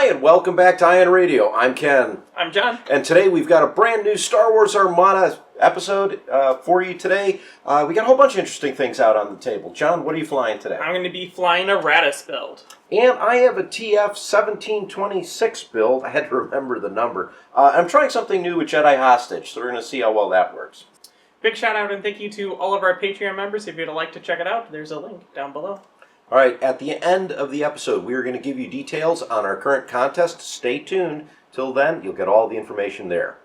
and welcome back to Ion Radio. I'm Ken. I'm John. And today we've got a brand new Star Wars Armada episode for you today. We got a whole bunch of interesting things out on the table. John, what are you flying today? I'm going to be flying a Raddus build. And I have a TF-1726 build. I had to remember the number. I'm trying something new with Jedi Hostage, so we're going to see how well that works. Big shout out and thank you to all of our Patreon members. If you'd like to check it out, there's a link down below. All right, at the end of the episode, we are going to give you details on our current contest. Stay tuned. Till then, you'll get all the information there.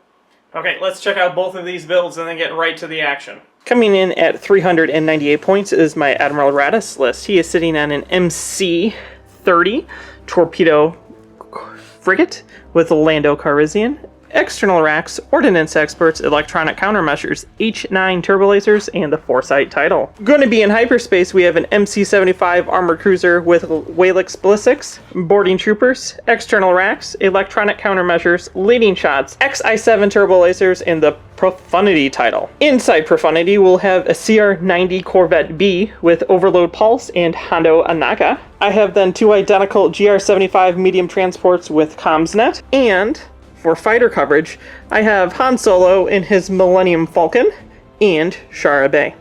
Okay, let's check out both of these builds and then get right to the action. Coming in at 398 points is my Admiral Raddus list. He is sitting on an MC-30 torpedo frigate with a Lando Calrissian, external racks, ordnance experts, electronic countermeasures, H9 turbolasers, and the Foresight title. Going to be in hyperspace, we have an MC-75 armored cruiser with Walix ballistics, boarding troopers, external racks, electronic countermeasures, leading shots, XI-7 turbolasers, and the Profundity title. Inside Profundity, we'll have a CR-90 Corvette B with Overload Pulse and Hondo Anaka. I have then two identical GR-75 medium transports with CommsNet, and for fighter coverage, I have Han Solo in his Millennium Falcon and Shara Bay.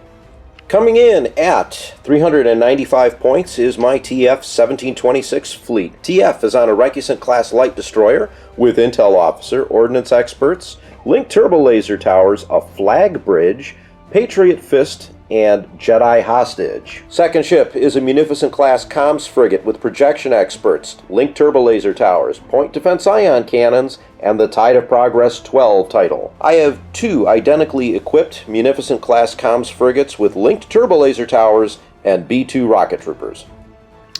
Coming in at 395 points is my TF-1726 fleet. TF is on a Munificents-class light destroyer with intel officer, ordnance experts, linked turbo laser towers, a flag bridge, Patriot Fist, and Jedi Hostage. Second ship is a Munificent-class comms frigate with projection experts, linked turbo laser towers, point defense ion cannons, and the Tide of Progress 12 title. I have two identically equipped Munificent-class comms frigates with linked turbo laser towers and B-2 rocket troopers.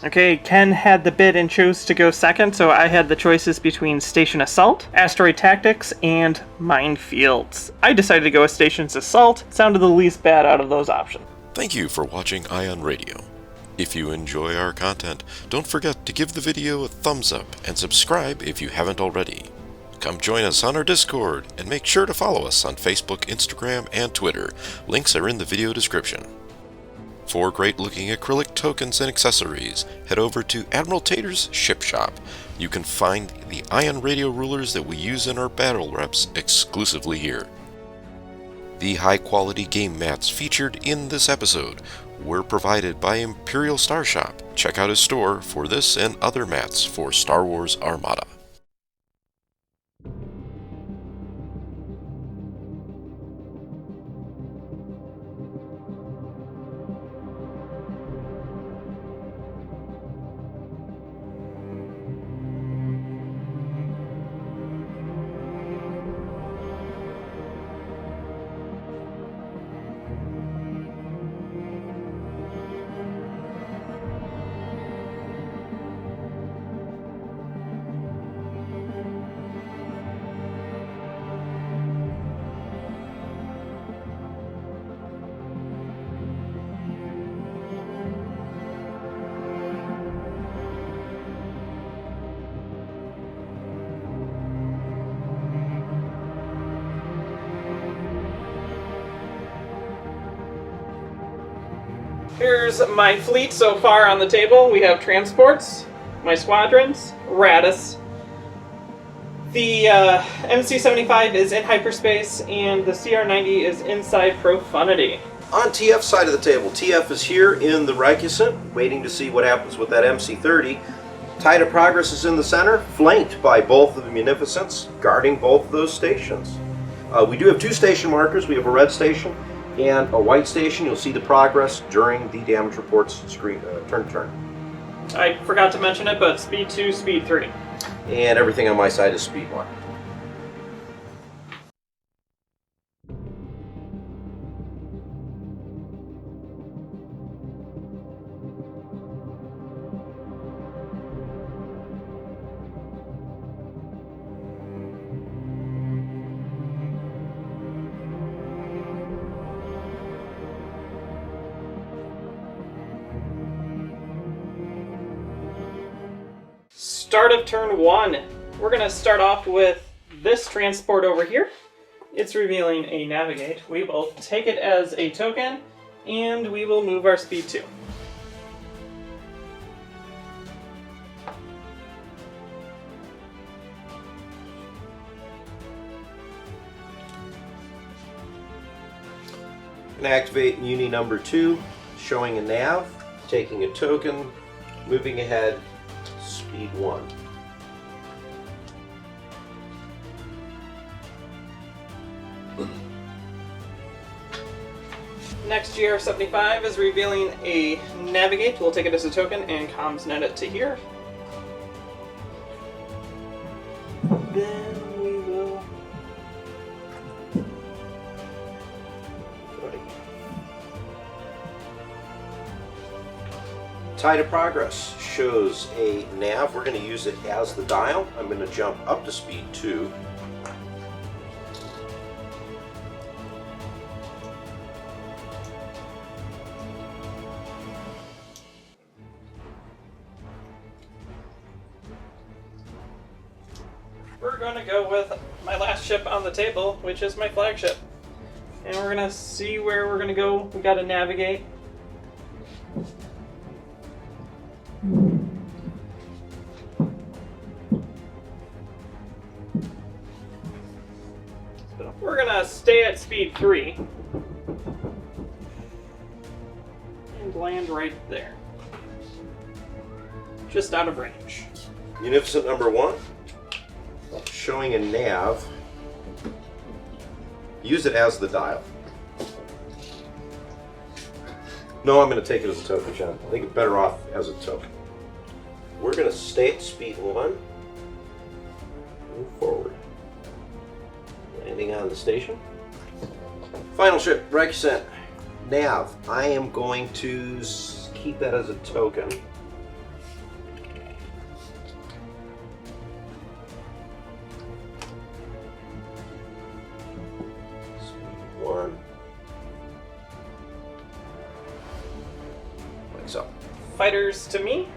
Okay, Ken had the bid and chose to go second, so I had the choices between Station Assault, Asteroid Tactics, and Minefields. I decided to go with Station's Assault. Sounded the least bad out of those options. Thank you for watching Ion Radio. If you enjoy our content, don't forget to give the video a thumbs up and subscribe if you haven't already. Come join us on our Discord, and make sure to follow us on Facebook, Instagram, and Twitter. Links are in the video description. For great-looking acrylic tokens and accessories, head over to Admiral Tater's Ship Shop. You can find the Ion Radio rulers that we use in our battle reps exclusively here. The high-quality game mats featured in this episode were provided by Imperial Star Shop. Check out his store for this and other mats for Star Wars Armada. Here's my fleet so far on the table. We have transports, my squadrons, Raddus. The MC-75 is in hyperspace, and the CR-90 is inside Profundity. On TF's side of the table, TF is here in the Munificent, waiting to see what happens with that MC-30. Tide of Progress is in the center, flanked by both of the Munificents, guarding both of those stations. We do have two station markers. We have a red station and a white station. You'll see the progress during the damage reports screen turn to turn. I forgot to mention it, but speed 2, speed 3. And everything on my side is speed 1. Start of turn 1. We're going to start off with this transport over here. It's revealing a navigate. We will take it as a token, and we will move our speed 2. And activate Muni number 2, showing a nav, taking a token, moving ahead, speed 1. Next GR75 is revealing a navigate. We'll take it as a token and comms net it to here. Then we will Tide of Progress shows a nav. We're going to use it as the dial. I'm going to jump up to speed 2. We're going to go with my last ship on the table, which is my flagship. And we're going to see where we're going to go. We got to navigate. We're going to stay at speed 3. And land right there. Just out of range. Munificent number 1, showing a nav. Use it as the dial. No, I'm going to take it as a token, John. I think it's better off as a token. We're going to stay at speed 1. Move forward. Landing on the station. Final ship, Munificent. Nav. I am going to keep that as a token. Speed 1. Like so. Fighters to me.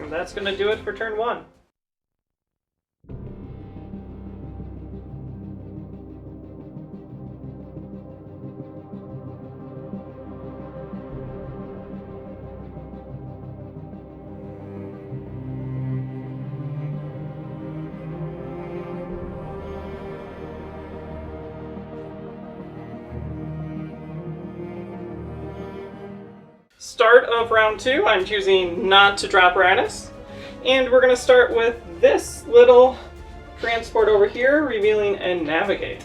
And that's going to do it for turn 1. Start of round 2, I'm choosing not to drop Raddus. And we're going to start with this little transport over here, revealing and navigate.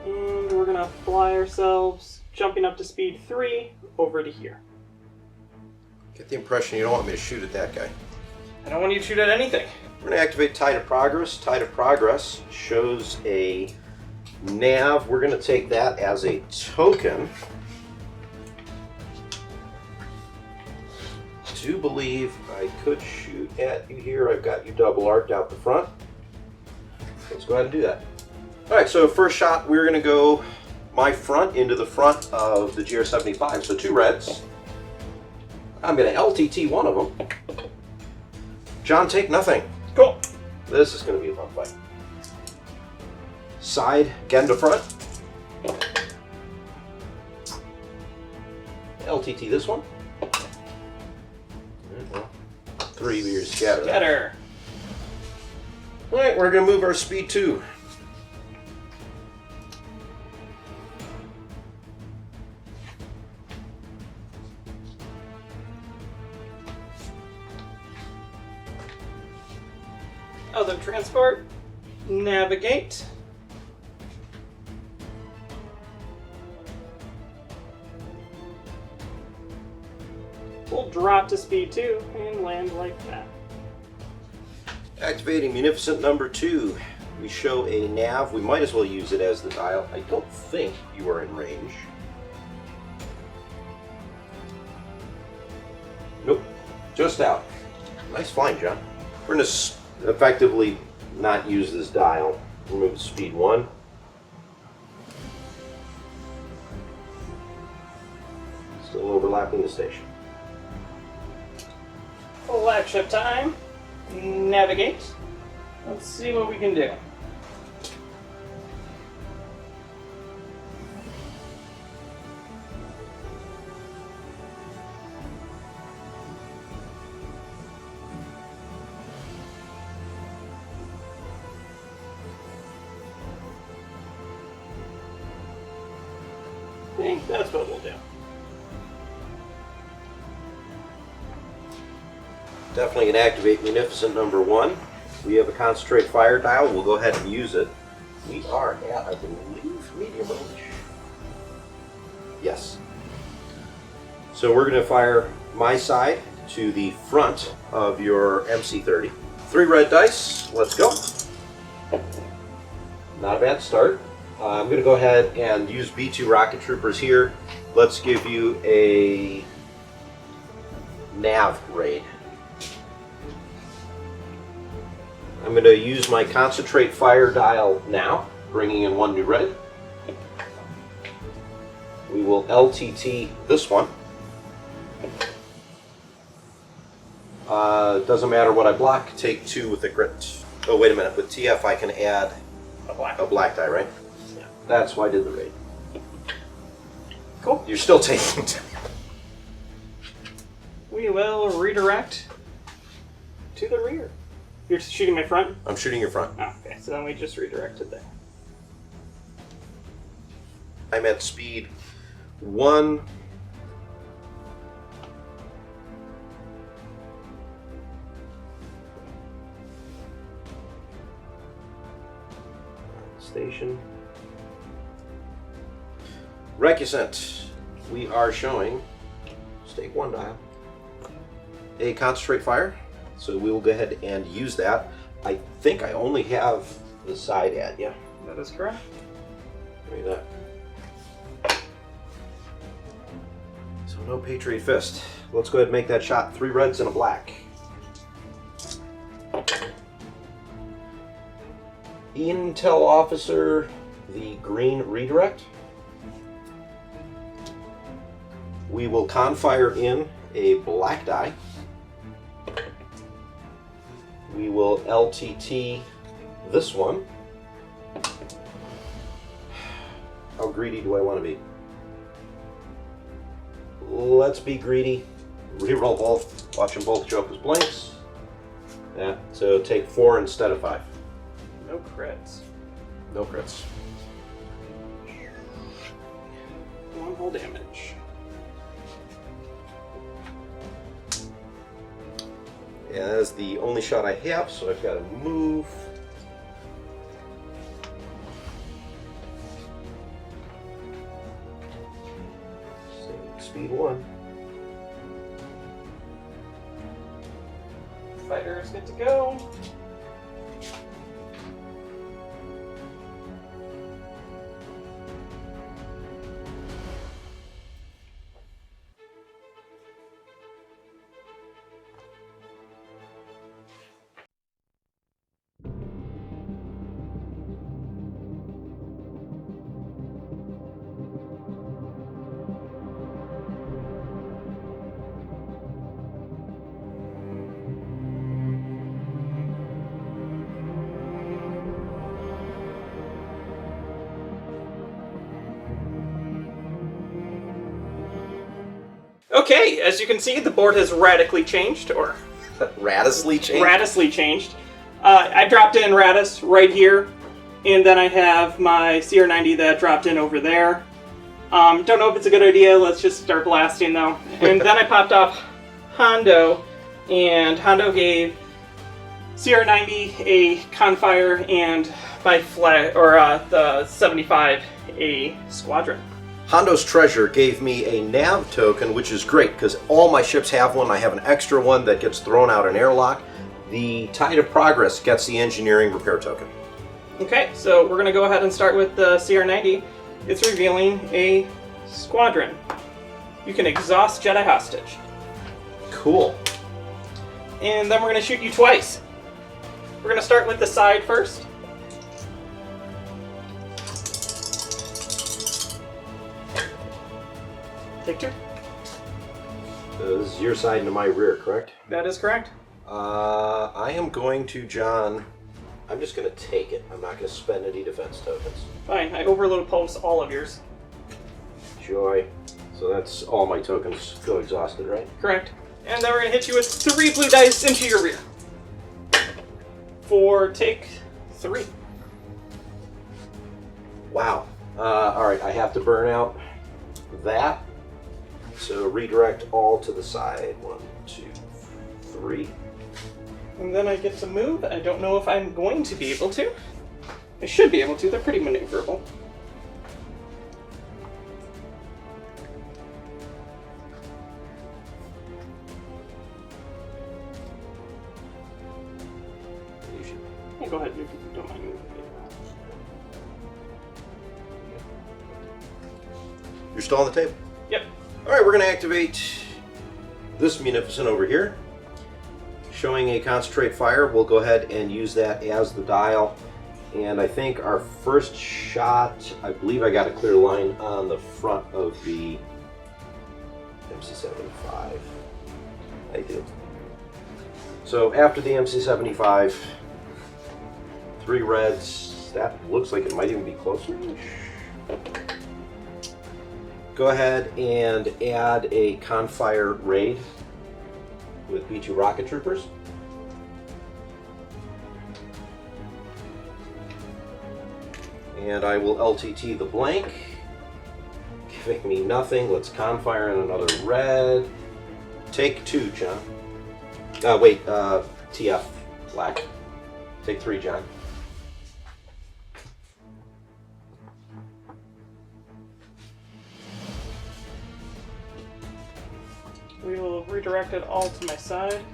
And we're going to fly ourselves, jumping up to speed 3, over to here. Get the impression you don't want me to shoot at that guy. I don't want you to shoot at anything. We're going to activate Tide of Progress. Tide of Progress shows a nav. We're going to take that as a token. I do believe I could shoot at you here. I've got you double arced out the front. Let's go ahead and do that. Alright, so first shot, we're going to go my front into the front of the GR75. So 2 reds. I'm going to LTT one of them. John, take nothing. Cool. This is going to be a fun fight. Side, again to front. LTT this one. 3 meters scatter. Scatter. Alright, we're going to move our speed 2. Other transport. Navigate. We'll drop to speed 2 and land like that. Activating Munificent number 2. We show a nav. We might as well use it as the dial. I don't think you are in range. Nope. Just out. Nice flying, John. We're going to effectively not use this dial. Remove speed 1. Still overlapping the station. Flagship time. Navigate. Let's see what we can do. Okay, that's what we'll do. Definitely can activate Munificent number 1. We have a concentrate fire dial. We'll go ahead and use it. We are at, I believe, medium range. Yes. So we're going to fire my side to the front of your MC-30. 3 red dice. Let's go. Not a bad start. I'm going to go ahead and use B-2 rocket troopers here. Let's give you a nav raid. I'm going to use my concentrate fire dial now, bringing in 1 new red. We will LTT this one. Doesn't matter what I block, take 2 with the grit. Oh, wait a minute. With TF, I can add a black die, right? Yeah. That's why I did the raid. Cool. You're still taking 2. We will redirect to the rear. You're shooting my front? I'm shooting your front. Oh, okay, so then we just redirected there. I'm at speed 1. Station. Recusant. We are showing stake 1 dial. A concentrate fire. So we will go ahead and use that. I think I only have the side ad, yeah. That is correct. Give me that. So no Patriot Fist. Let's go ahead and make that shot. 3 reds and a black. Intel officer, the green redirect. We will confire in a black die. We will LTT this one. How greedy do I want to be? Let's be greedy. Reroll both. Watch them both show up as blanks. Yeah, so take 4 instead of 5. No crits. No crits. 1 whole damage. Yeah, that is the only shot I have, so I've got to move. Speed 1. Fighter's good to go. Okay, as you can see, the board has radically changed, or Raddously changed? Raddously changed. I dropped in Raddus right here, and then I have my CR90 that dropped in over there. Don't know if it's a good idea, let's just start blasting though. And then I popped off Hondo, and Hondo gave CR90 a Confire and my flag, or the 75 a Squadron. Hondo's Treasure gave me a nav token, which is great because all my ships have one. I have an extra one that gets thrown out in airlock. The Tide of Progress gets the engineering repair token. Okay, so we're going to go ahead and start with the CR90. It's revealing a Squadron. You can exhaust Jedi Hostage. Cool. And then we're going to shoot you twice. We're going to start with the side first. Take 2. This is your side into my rear, correct? That is correct. I am going to, John, I'm just going to take it. I'm not going to spend any defense tokens. Fine, I overload pulse all of yours. Joy. So that's all my tokens go exhausted, right? Correct. And then we're going to hit you with 3 blue dice into your rear. For take 3. Wow. Alright, I have to burn out that. So redirect all to the side. 1, 2, 3. And then I get to move. I don't know if I'm going to be able to. I should be able to. They're pretty maneuverable. Yeah, go ahead. You don't mind moving. You're still on the table? Yep. Alright, we're going to activate this Munificent over here. Showing a concentrate fire, we'll go ahead and use that as the dial. And I think our first shot, I believe I got a clear line on the front of the MC-75. I do. So after the MC-75, 3 reds. That looks like it might even be closer. Go ahead and add a Confire raid with B2 rocket troopers. And I will LTT the blank, giving me nothing. Let's Confire in another red. Take 2, John. Wait, TF, black. Take 3, John. We will redirect it all to my side.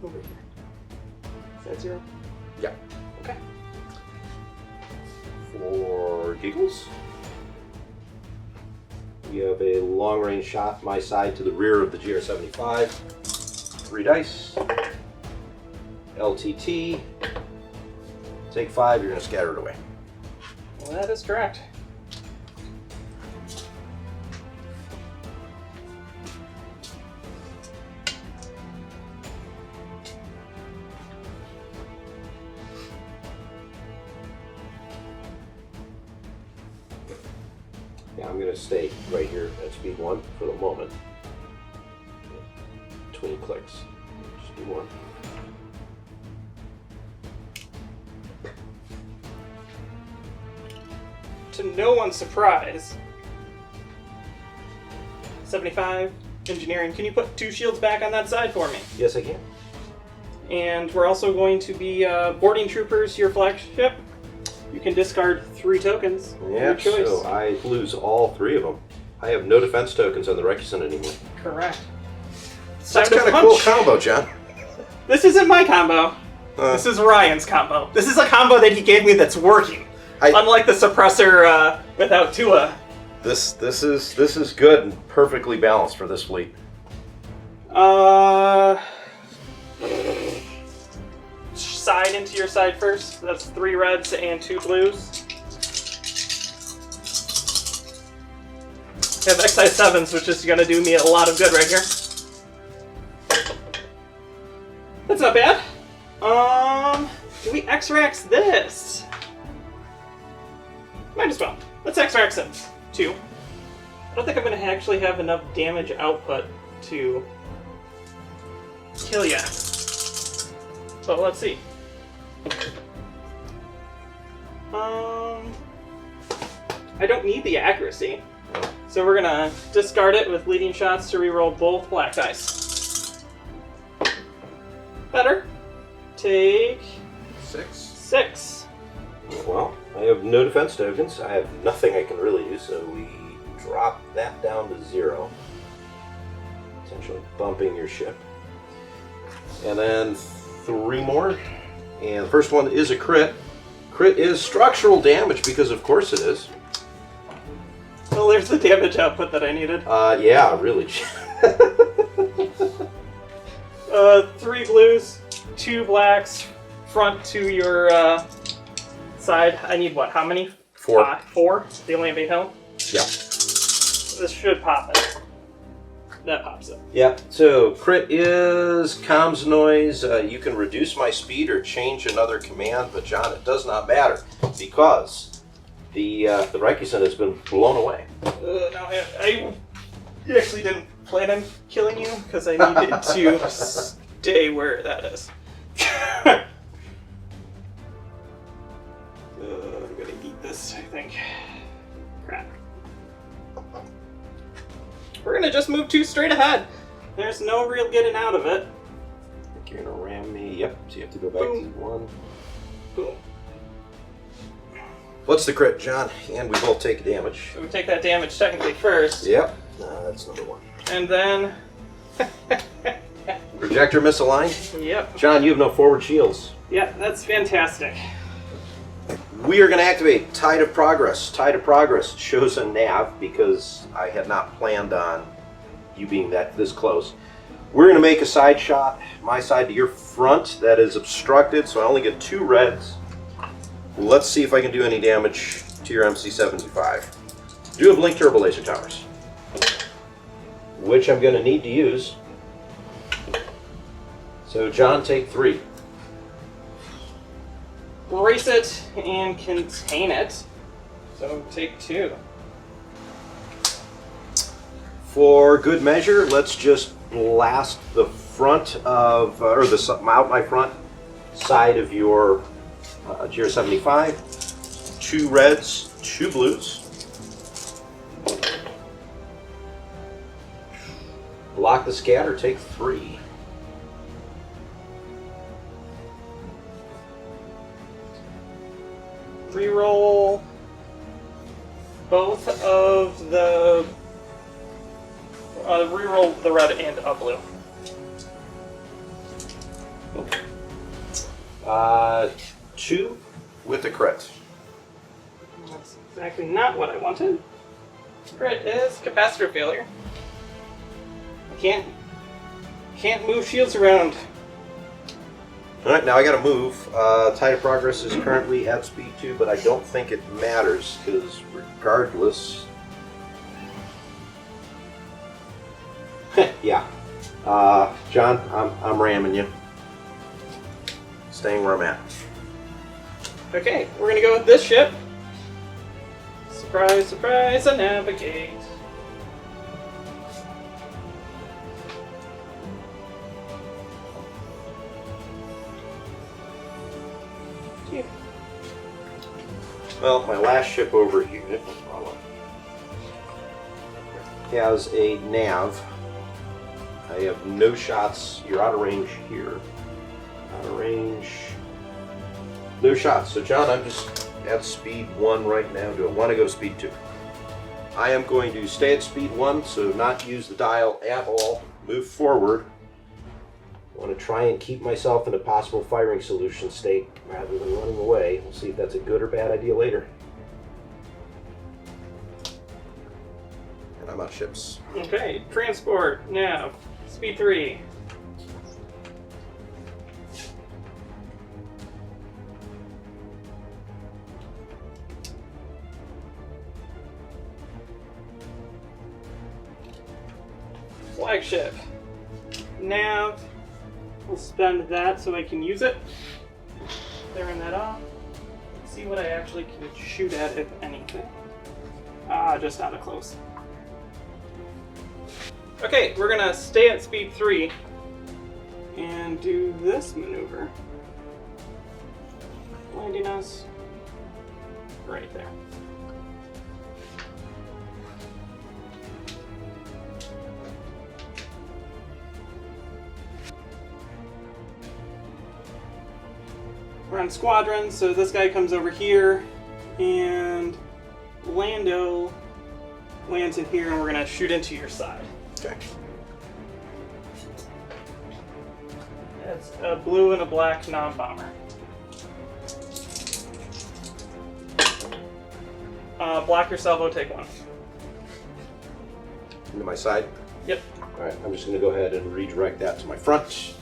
Over here. Is that 0? Yeah. Okay. For giggles, we have a long-range shot my side to the rear of the GR-75. 3 dice. LTT. Take 5, you're going to scatter it away. Well, that is correct. Yeah, I'm going to stay right here at speed 1 for the moment. Between clicks. Just do 1. To no one's surprise, 75, engineering, can you put 2 shields back on that side for me? Yes, I can. And we're also going to be boarding troopers, your flagship. You can discard 3 tokens. Yeah, Your choice. so I lose all 3 of them. I have no defense tokens on the Requisite anymore. Correct. That's kind of cool combo, John. This isn't my combo. This is Ryan's combo. This is a combo that he gave me that's working. Unlike the suppressor without Tua. This is good and perfectly balanced for this fleet. Side into your side first. That's 3 reds and 2 blues. I have XI7s, which is going to do me a lot of good right here. That's not bad. Do we X-Rax this? Might as well. Let's X-Rax him. 2. I don't think I'm going to actually have enough damage output to kill ya. But let's see. I don't need the accuracy. So we're going to discard it with leading shots to reroll both black dice. Better. Take 6. Well, I have no defense tokens. I have nothing I can really use, so we drop that down to 0. Essentially bumping your ship. And then 3 more. And the first one is a crit. Crit is structural damage, because of course it is. Well, there's the damage output that I needed. Yeah, really. 3 blues, 2 blacks, front to your side. I need what? How many? 4. 4? They only have 8 health? Yeah. This should pop it. That pops it. Yeah, so crit is comms noise. You can reduce my speed or change another command, but John, it does not matter because the Requisite has been blown away. No, I actually didn't plan on killing you because I needed to stay where that is. I'm gonna eat this. think. Crap. We're gonna just move 2 straight ahead. There's no real getting out of it. You're gonna ram me. Yep. So you have to go back Boom. to 1. Boom. What's the crit, John? And we both take damage. So we take that damage technically first. Yep. That's number 1. And then... Projector misaligned. Yep. John, you have no forward shields. Yeah, that's fantastic. We are going to activate Tide of Progress. Tide of Progress shows a nav because I had not planned on you being this close. We're going to make a side shot, my side to your front, that is obstructed, so I only get 2 reds. Let's see if I can do any damage to your MC-75. Do have Blink Turbo Laser Towers, which I'm going to need to use. So John, take 3. Brace it and contain it. So take 2. For good measure, let's just blast the front of, or the out my front side of your GR75. 2 reds, 2 blues. Block the scatter, take 3. Reroll both of the reroll the red and a blue. 2 with a crit. That's exactly not what I wanted. Crit is capacitor failure. I can't move shields around. Alright, now I gotta move. Tide of Progress is currently at speed 2, but I don't think it matters, because regardless... yeah. John, I'm ramming you. Staying where I'm at. Okay, we're gonna go with this ship. Surprise, surprise, I navigate. Well, my last ship over here has a nav. I have no shots. You're out of range here. Out of range. No shots. So, John, I'm just at speed 1 right now. Do I want to go speed 2? I am going to stay at speed 1, so not use the dial at all. Move forward. I want to try and keep myself in a possible firing solution state rather than running away. We'll see if that's a good or bad idea later. And I'm out of ships. Okay, transport, nav, speed 3. Flagship, nav. We'll spend that so I can use it. Clearing that off. See what I actually can shoot at, if anything. Just out of close. Okay, we're gonna stay at speed 3 and do this maneuver. Landing us right there. We're on squadron, so this guy comes over here, and Lando lands in here, and we're gonna shoot into your side. Okay. It's a blue and a black non-bomber. Block your salvo, take 1. Into my side? Yep. Alright, I'm just going to go ahead and redirect that to my front.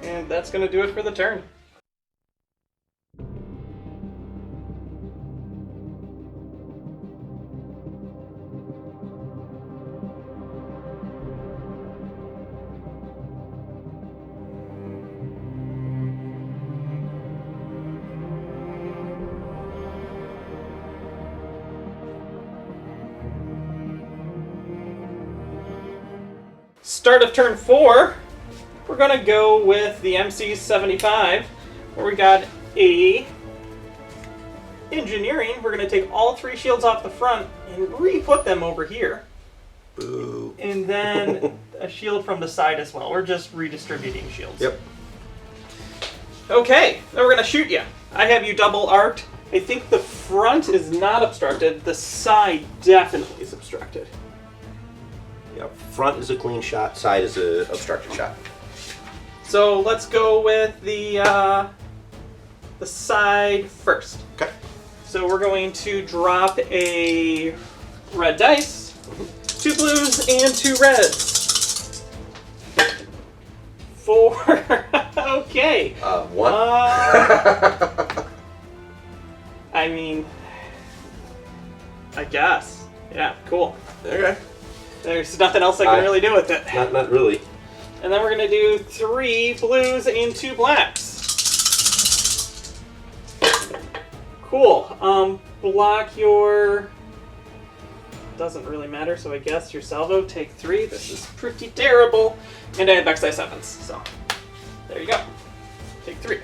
And that's gonna do it for the turn. Start of turn 4. We're gonna go with the MC-75, where we got a engineering, we're going to take all 3 shields off the front and re-put them over here. Boo. And then a shield from the side as well. We're just redistributing shields. Yep. Okay, now we're going to shoot you. I have you double arced. I think the front is not obstructed. The side definitely is obstructed. Yep. Front is a clean shot. Side is a obstructed shot. So let's go with the side first. Okay. So we're going to drop a red dice, 2 blues and 2 reds. 4. Okay. 1. I mean, I guess. Yeah, cool. Okay. There's nothing else I can really do with it. Not really. And then we're going to do 3 blues and 2 blacks. Cool. Block your... Doesn't really matter, so I guess your salvo, take 3. This is pretty terrible. And I have backside 7s, so there you go. Take 3.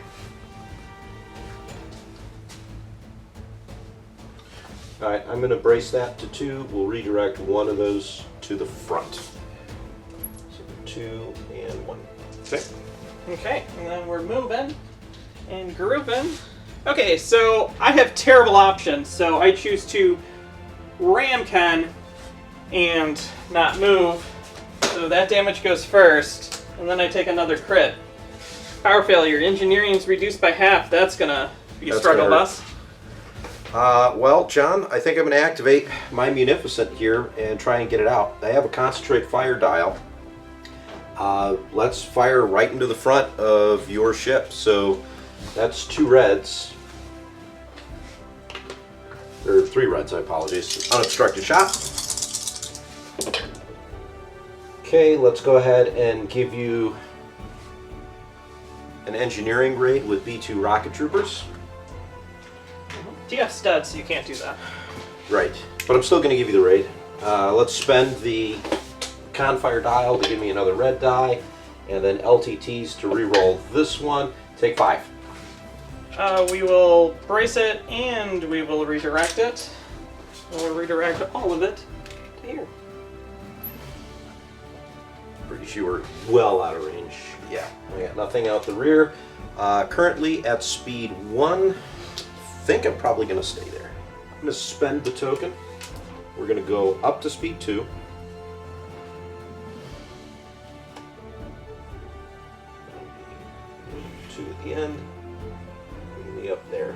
Alright, I'm going to brace that to 2. We'll redirect one of those to the front. So 2 and 1. Okay. Okay, and then we're moving and grouping. Okay, so I have terrible options, so I choose to ram Ken and not move. So that damage goes first, and then I take another crit. Power failure. Engineering is reduced by half. That's gonna be a struggle bus. Well, John, I think I'm going to activate my Munificent here and try and get it out. I have a concentrate fire dial. Let's fire right into the front of your ship. So that's 2 reds. Or 3 reds, I apologize. Unobstructed shot. Okay, let's go ahead and give you an engineering raid with B2 rocket troopers. TF studs, so you can't do that. Right, but I'm still going to give you the raid. Let's spend the Confire dial to give me another red die, and then LTTs to reroll this one. Take 5. We will brace it, and we will redirect it. We'll redirect all of it to here. Pretty sure well out of range. Yeah, I got nothing out the rear. Currently at speed 1. I think I'm probably going to stay there. I'm going to spend the token. We're going to go up to speed 2. To the end. Bring me up there.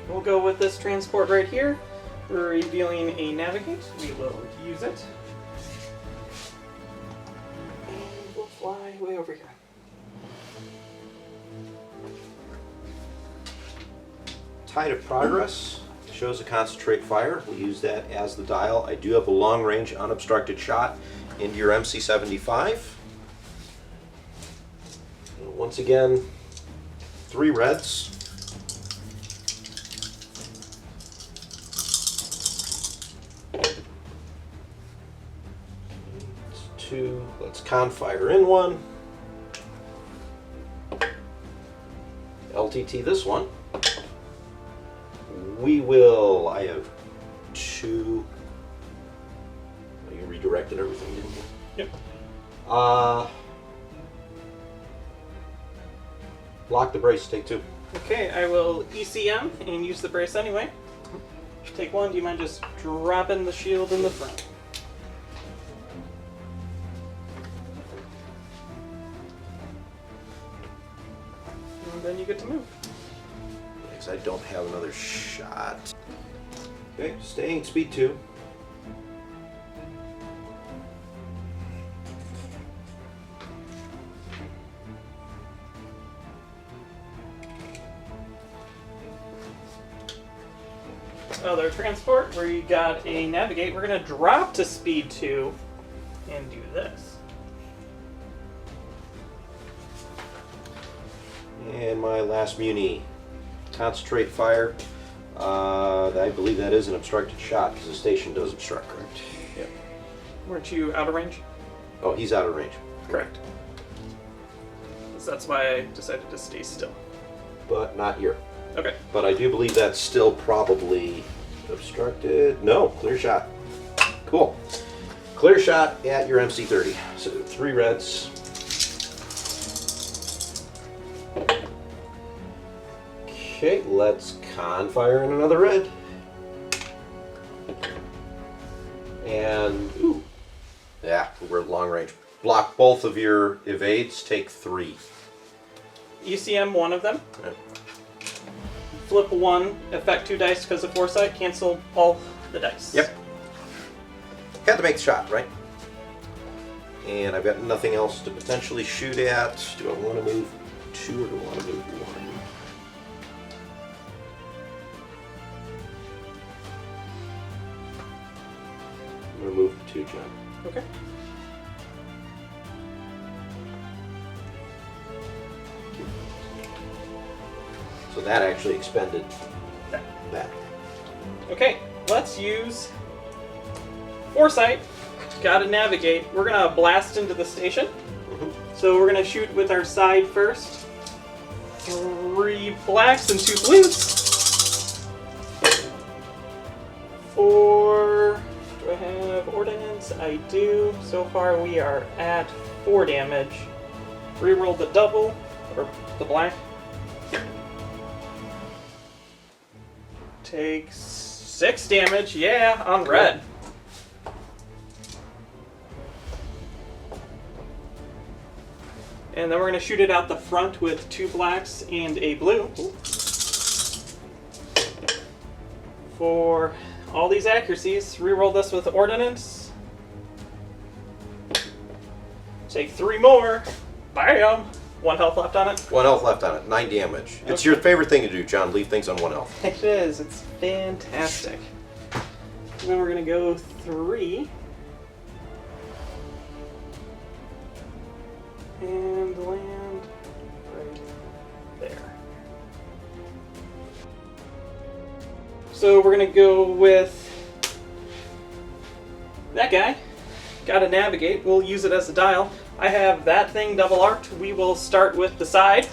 We'll go with this transport right here. We're revealing a navigate. We will use it. And we'll fly way over here. Tide of Progress shows a concentrate fire. We'll use that as the dial. I do have a long range unobstructed shot into your MC-75. Once again, 3 reds. It's 2. Let's confire in 1. LTT this one. We will. I have 2. Oh, you redirected everything, didn't you? Yep. Lock the brace, take 2. Okay, I will ECM and use the brace anyway. Take 1. Do you mind just dropping the shield in the front? And then you get to move. Because I don't have another shot. Okay, staying speed 2. Other transport, where you got a navigate, we're going to drop to speed 2 and do this. And my last muni. Concentrate fire. I believe that is an obstructed shot because the station does obstruct, correct? Yep. Weren't you out of range? Oh, he's out of range. Correct. So that's why I decided to stay still. But not here. Okay. But I do believe that's still probably obstructed. No, clear shot. Cool. Clear shot at your MC30. So 3 reds. Okay, let's con fire in another red. And, ooh, yeah, we're at long range. Block both of your evades, take 3. ECM one of them. Yeah. Flip 1, effect 2 dice because of foresight, cancel all the dice. Yep. Had to make the shot, right? And I've got nothing else to potentially shoot at. Do I want to move 2 or do I want to move 1? I'm going to move 2, John. Okay. So that actually expended that. Okay, let's use foresight. Gotta navigate. We're gonna blast into the station. So we're gonna shoot with our side first. 3 blacks and 2 blues. 4. Do I have ordnance? I do. So far we are at 4 damage. Reroll the double, or the black. Takes 6 damage, yeah, on red. And then we're going to shoot it out the front with 2 blacks and a blue. For all these accuracies, reroll this with ordnance. Take 3 more. Bam! 1 health left on it. 1 health left on it, 9 damage. It's your favorite thing to do, John, leave things on 1 health. It is, it's fantastic. And then we're going to go 3. And land right there. So we're going to go with that guy. Gotta navigate. We'll use it as a dial. I have that thing double arced. We will start with the side.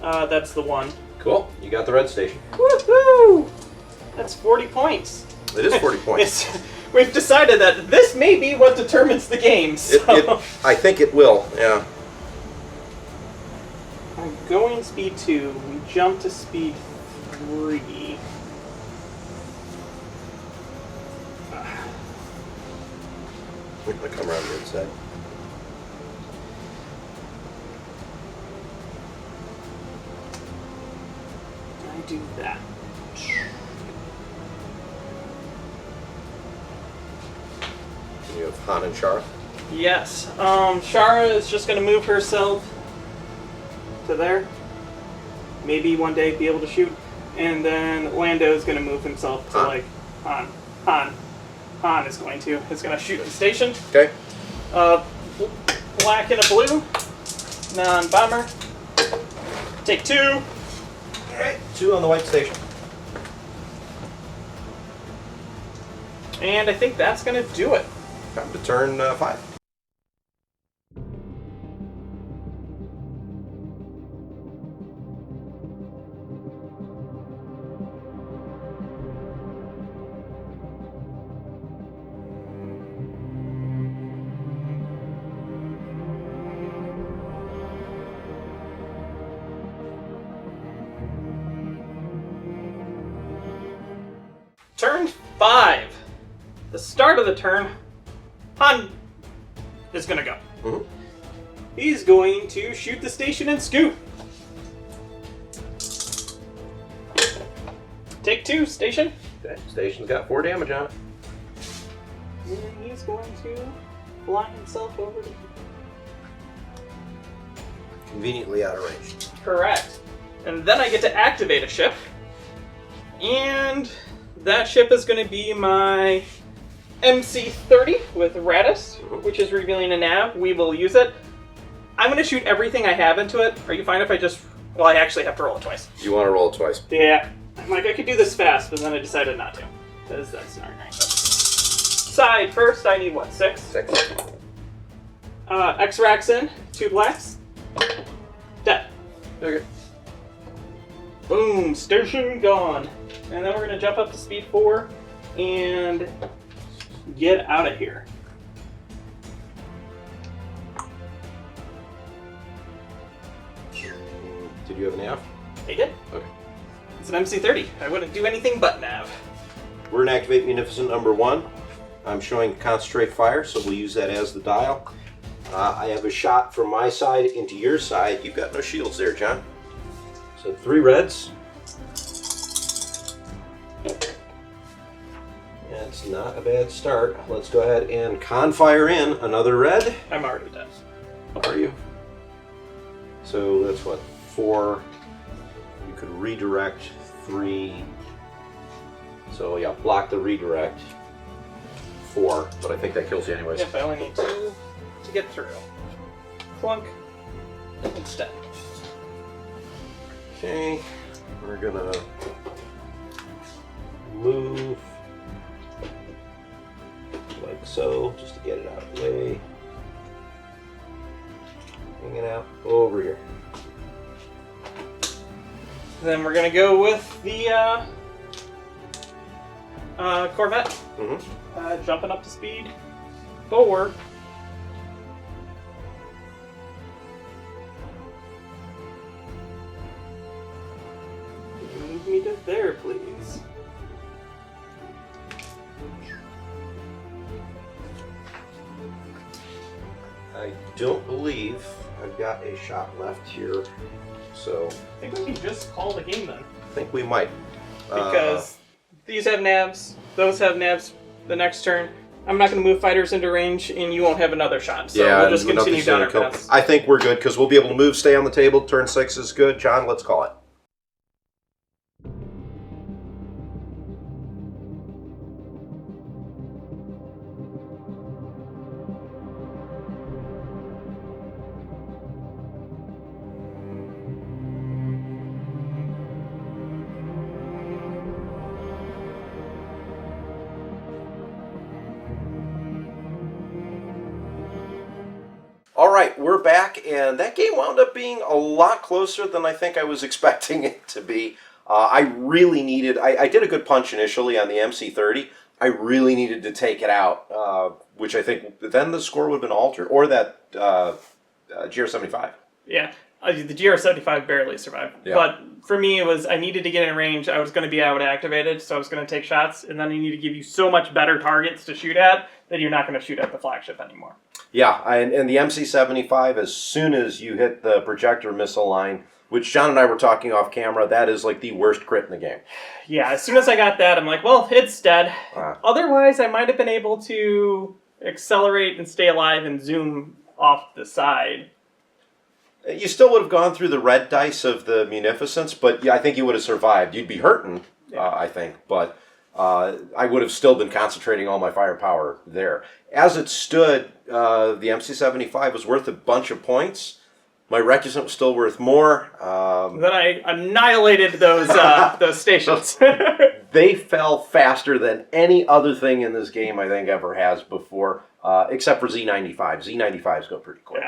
That's the one. Cool, you got the red station. Woohoo! That's 40 points. It is 40 points. We've decided that this may be what determines the game. So. I think it will, yeah. I'm going speed 2. We jump to speed 3. We're going to come around the inside. I do that. You have Han and Shara. Yes. Shara is just going to move herself to there. Maybe one day be able to shoot. And then Lando is going to move himself to like Han. Han is going to. It's going to shoot the station. Okay. Black and a blue. Non-bomber. Take 2. Alright, 2 on the white station. And I think that's going to do it. Time to turn 5. Turn 5. The start of the turn, Han is going to go. Mm-hmm. He's going to shoot the station and scoot. Take 2, station. Okay, station's got 4 damage on it. And he's going to fly himself over to... Conveniently out of range. Correct. And then I get to activate a ship. And that ship is going to be my MC-30 with Raddus, which is revealing a nav. We will use it. I'm going to shoot everything I have into it. Are you fine if I just... Well, I actually have to roll it twice. You want to roll it twice? Yeah. I'm like, I could do this fast, but then I decided not to. Because that's not right. Side first, I need what, 6? 6. X-Racks in, 2 blacks. Okay. Boom, station gone. And then we're gonna jump up to speed 4 and get out of here. Did you have an nav? I did. Okay. It's an MC-30. I wouldn't do anything but nav. We're going to activate Munificent number 1. I'm showing concentrate fire, so we'll use that as the dial. I have a shot from my side into your side. You've got no shields there, John. So 3 reds. That's not a bad start. Let's go ahead and con-fire in another red. I'm already dead. How are you? So that's what? 4. You could redirect 3. So yeah, block the redirect. 4, but I think that kills you anyways. Yep, I only need 2 to get through. Clunk. Instead. Okay, we're gonna move like so, just to get it out of the way. Hanging out over here. Then we're gonna go with the Corvette. Jumping up to speed 4. Move me to there, please. I don't believe I've got a shot left here, so I think we can just call the game then. I think we might. Because these have nabs, those have nabs the next turn. I'm not going to move fighters into range, and you won't have another shot. So we'll just continue down our paths. I think we're good, because we'll be able to move, stay on the table. Turn 6 is good. John, let's call it. Alright, we're back, and that game wound up being a lot closer than I think I was expecting it to be. I really needed, I did a good punch initially on the MC-30. I really needed to take it out, which I think then the score would have been altered, or that GR-75. Yeah, the GR-75 barely survived. Yeah. But for me, it was I needed to get in range. I was going to be out-activated, so I was going to take shots, and then I need to give you so much better targets to shoot at that you're not going to shoot at the flagship anymore. Yeah, and the MC-75, as soon as you hit the projector missile line, which John and I were talking off camera, that is like the worst crit in the game. Yeah, as soon as I got that, I'm like, well, it's dead. Otherwise, I might have been able to accelerate and stay alive and zoom off the side. You still would have gone through the red dice of the Munificents, but yeah, I think you would have survived. You'd be hurting, I think, but I would have still been concentrating all my firepower there. As it stood, the MC-75 was worth a bunch of points. My Recusant was still worth more. Then I annihilated those stations. They fell faster than any other thing in this game I think ever has before, except for Z-95. Z-95s go pretty quick.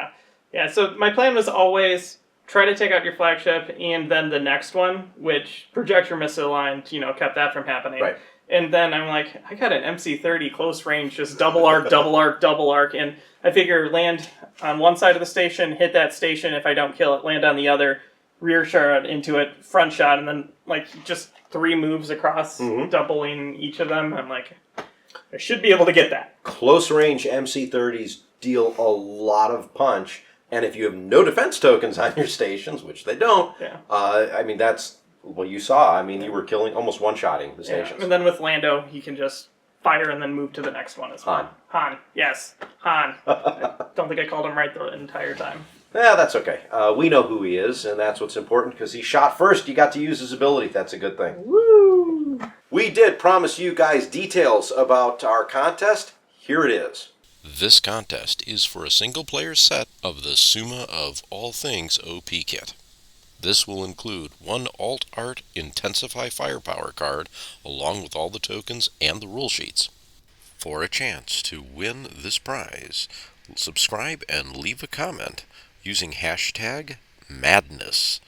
Yeah, so my plan was always try to take out your flagship and then the next one, which projector missile line, kept that from happening. Right. And then I'm like, I got an MC-30 close range, just double arc, double arc, double arc, and I figure land on one side of the station, hit that station, if I don't kill it, land on the other, rear shot into it, front shot, and then just 3 moves across, doubling each of them. I'm like, I should be able to get that. Close range MC-30s deal a lot of punch, and if you have no defense tokens on your stations, which they don't, I mean, that's, well, you saw, I mean, you were killing, almost one-shotting the stations. And then with Lando, he can just fire and then move to the next one as well. Han, yes, Han. I don't think I called him right the entire time. Yeah, that's okay. We know who he is, and that's what's important, because he shot first. You got to use his ability. That's a good thing. Woo! We did promise you guys details about our contest. Here it is. This contest is for a single-player set of the Summa of All Things OP kit. This will include 1 Alt Art Intensify Firepower card, along with all the tokens and the rule sheets. For a chance to win this prize, subscribe and leave a comment using hashtag Madness.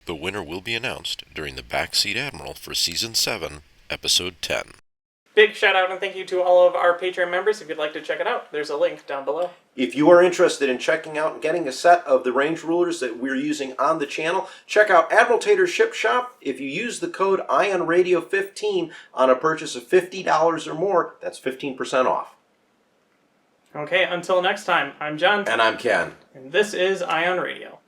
The winner will be announced during the Backseat Admiral for Season 7, Episode 10. Big shout out and thank you to all of our Patreon members. If you'd like to check it out, there's a link down below. If you are interested in checking out and getting a set of the range rulers that we're using on the channel, check out Admiral Tater's Ship Shop. If you use the code IONRadio15 on a purchase of $50 or more, that's 15% off. Okay, until next time, I'm John. And I'm Ken. And this is Ion Radio.